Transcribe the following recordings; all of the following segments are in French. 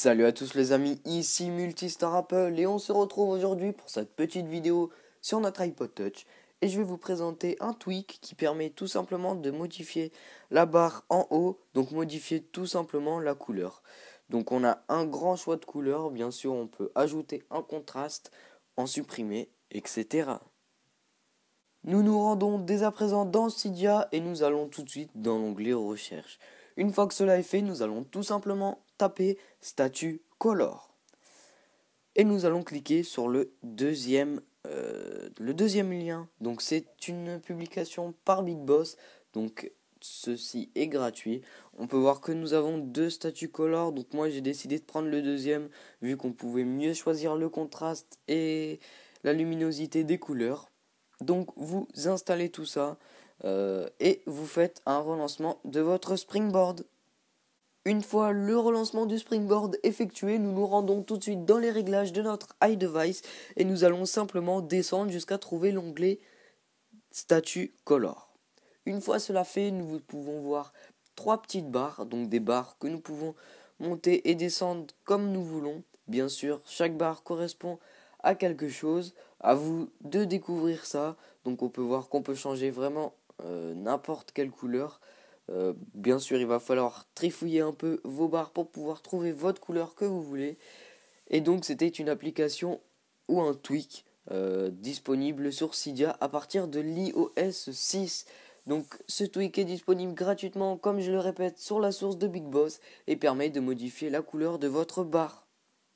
Salut à tous les amis, ici Multistar Apple et on se retrouve aujourd'hui pour cette petite vidéo sur notre iPod Touch et je vais vous présenter un tweak qui permet tout simplement de modifier la barre en haut, donc modifier tout simplement la couleur. Donc on a un grand choix de couleurs, bien sûr on peut ajouter un contraste, en supprimer, etc. Nous nous rendons dès à présent dans Cydia et nous allons tout de suite dans l'onglet recherche. Une fois que cela est fait, nous allons tout simplement taper statut color. Et nous allons cliquer sur le deuxième lien. Donc c'est une publication par Big Boss. Donc ceci est gratuit. On peut voir que nous avons deux statuts color. Donc moi j'ai décidé de prendre le deuxième vu qu'on pouvait mieux choisir le contraste et la luminosité des couleurs. Donc vous installez tout ça et vous faites un relancement de votre Springboard. Une fois le relancement du Springboard effectué, nous nous rendons tout de suite dans les réglages de notre iDevice et nous allons simplement descendre jusqu'à trouver l'onglet Statut Color. Une fois cela fait, nous pouvons voir trois petites barres, donc des barres que nous pouvons monter et descendre comme nous voulons. Bien sûr, chaque barre correspond à quelque chose. À vous de découvrir ça. Donc on peut voir qu'on peut changer vraiment n'importe quelle couleur. Bien sûr, il va falloir trifouiller un peu vos barres pour pouvoir trouver votre couleur que vous voulez. Et donc c'était une application ou un tweak disponible sur Cydia à partir de l'iOS 6. Donc ce tweak est disponible gratuitement, comme je le répète, sur la source de Big Boss et permet de modifier la couleur de votre barre.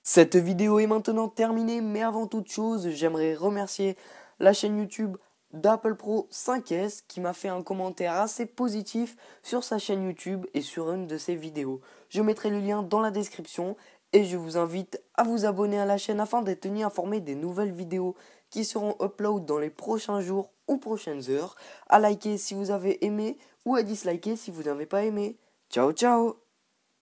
Cette vidéo est maintenant terminée, mais avant toute chose, j'aimerais remercier la chaîne YouTube d'Apple Pro 5S qui m'a fait un commentaire assez positif sur sa chaîne YouTube et sur une de ses vidéos. Je mettrai le lien dans la description et je vous invite à vous abonner à la chaîne afin d'être tenu informé des nouvelles vidéos qui seront upload dans les prochains jours ou prochaines heures, à liker si vous avez aimé ou à disliker si vous n'avez pas aimé. Ciao ciao!